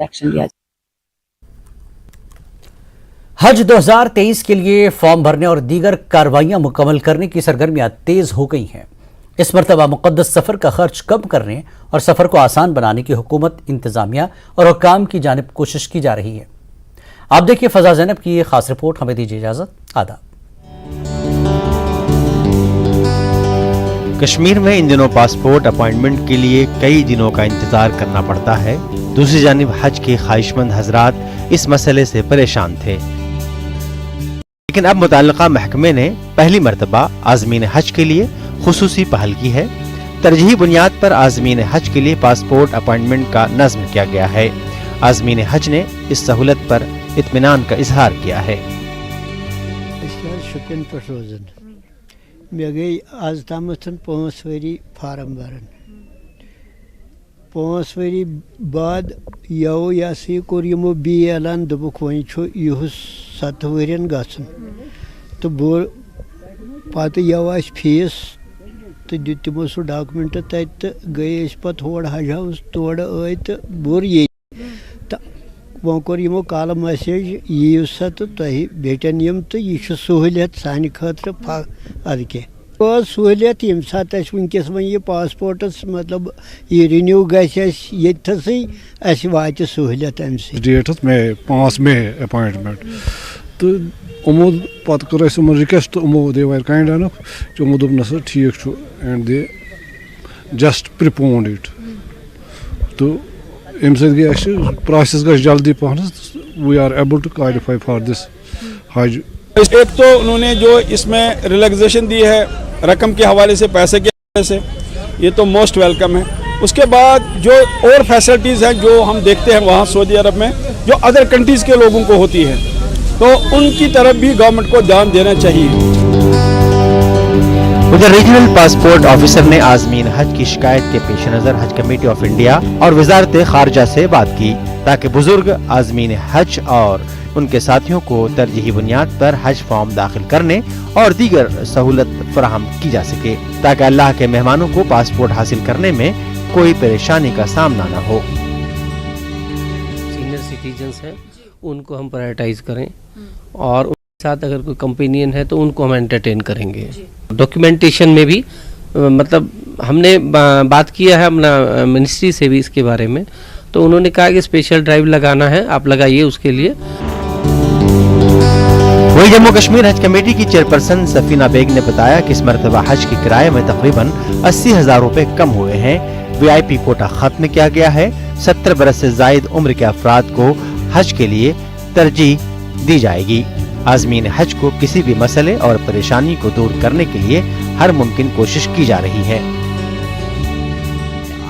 Action लिया। हज 2023 के लिए फॉर्म भरने और दीगर कार्रवाइयां मुकम्मल करने की सरगर्मियां तेज हो गई हैं। इस मरतबा मुक़द्दस सफ़र का खर्च कम करने और सफ़र को आसान बनाने की हुकूमत, इंतज़ामिया और हुक्काम की जानिब कोशिश की जा रही है। आप देखिए फ़ज़ा ज़ैनब की ये खास रिपोर्ट। हमें दीजिए इजाज़त। आदाब। कश्मीर में इन दिनों पासपोर्ट अपॉइंटमेंट के लिए कई दिनों का इंतजार करना पड़ता है। दूसरी जानिब हज के ख्वाहिशमंद हजरात इस मसले से परेशान थे, लेकिन अब मुताल्लिका महकमे ने पहली मरतबा आज़मीन हज के लिए खुसूसी पहल की है। तरजीही बुनियाद पर आज़मीन हज के लिए पासपोर्ट अपॉइंटमेंट का नज़्म किया गया है। आज़मीन हज ने इस सहूलत पर इत्मीनान का इजहार किया है। मे गई आज तम 5 वरी फार्म भरन, 5 वरी बाद यौ कोर यमो बी ऐलान दोपुक वन युस 7 वरियन गसन तो पत यौ फीस तो दित तमो सह डॉक्यूमेंट तत गई पत होड़ हज हाउस तोड़ तो बोर ये तो वो कोर यमो कॉल मैसेज यू सा तो तुह बेटन यम तो यह सहूलियत सान खतर अद के सहूलियत ये सात वनकस वो ये पासपोर्टस मतलब ये रिन्यू गई वात सहूलियत अम डेट मे 5 मे अपॉइंटमेंट तो उमो पत कर रिक्वेस्ट तो उमो दे वर काइंड एनफ कि उमो दोप नसर ठीक and they just preponed it तो अम सि प्रोसेस ग जल्दी पहन we are able to qualify for this Hajj. एक तो उन्होंने जो इसमें रिलैक्सेशन दी है रकम के हवाले से, पैसे के हवाले से, ये तो मोस्ट वेलकम है। उसके बाद जो और फैसिलिटीज़ हैं जो हम देखते हैं वहाँ सऊदी अरब में जो अदर कंट्रीज़ के लोगों को होती है, तो उनकी तरफ भी गवर्नमेंट को ध्यान देना चाहिए। उधर रीजनल पासपोर्ट ऑफिसर ने आज़मीन हज की शिकायत के पेश नज़र हज कमेटी ऑफ इंडिया और वजारत खारजा से बात की ताकि बुजुर्ग आज़मीन हज और उनके साथियों को तरजीही बुनियाद पर हज फॉर्म दाखिल करने और दीगर सहूलत फराहम की जा सके ताकि अल्लाह के मेहमानों को पासपोर्ट हासिल करने में कोई परेशानी का सामना न हो। सीनियर सिटीजन्स हैं उनको हम प्रायोरिटाइज करें और उनके साथ अगर कोई कंपेनियन है तो उनको हम एंटरटेन करेंगे। डॉक्यूमेंटेशन में भी मतलब हमने बात किया है अपना मिनिस्ट्री से भी इसके बारे में, तो उन्होंने कहा कि स्पेशल ड्राइव लगाना है, आप लगाइए उसके लिए। वही जम्मू कश्मीर हज कमेटी की चेयरपर्सन सफीना बेग ने बताया कि इस मरतबा हज के किराए में तकरीबन 80,000 रुपए कम हुए हैं। VIP कोटा खत्म किया गया है। 70 बरस से जायद उम्र के अफराद को हज के लिए तरजीह दी जाएगी। आज़मीन हज को किसी भी मसले और परेशानी को दूर करने के लिए हर मुमकिन कोशिश की जा रही है।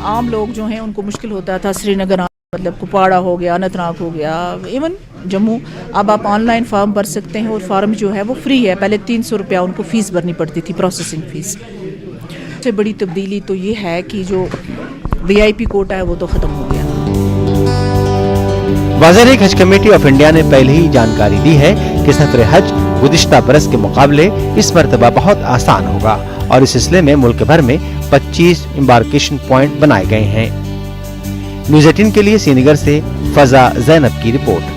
आम लोग जो हैं उनको मुश्किल होता था, श्रीनगर मतलब कुपवाड़ा हो गया, अनंतनाग हो गया, इवन जम्मू। अब आप ऑनलाइन फॉर्म भर सकते हैं और फॉर्म जो है वो फ्री है। पहले 300 रुपया उनको फीस भरनी पड़ती थी, प्रोसेसिंग फीस। सबसे बड़ी तब्दीली तो ये है कि जो VIP कोटा है वो तो ख़त्म हो गया। वज़ीर हज कमेटी ऑफ इंडिया ने पहले ही जानकारी दी है कि सफर हज गुज़िश्ता बरस के मुकाबले इस मरतबा बहुत आसान होगा और इस सिलसिले में मुल्क भर में 25 एम्बार्केशन पॉइंट बनाए गए हैं। न्यूज़ 18 के लिए श्रीनगर से फ़ज़ा ज़ैनब की रिपोर्ट।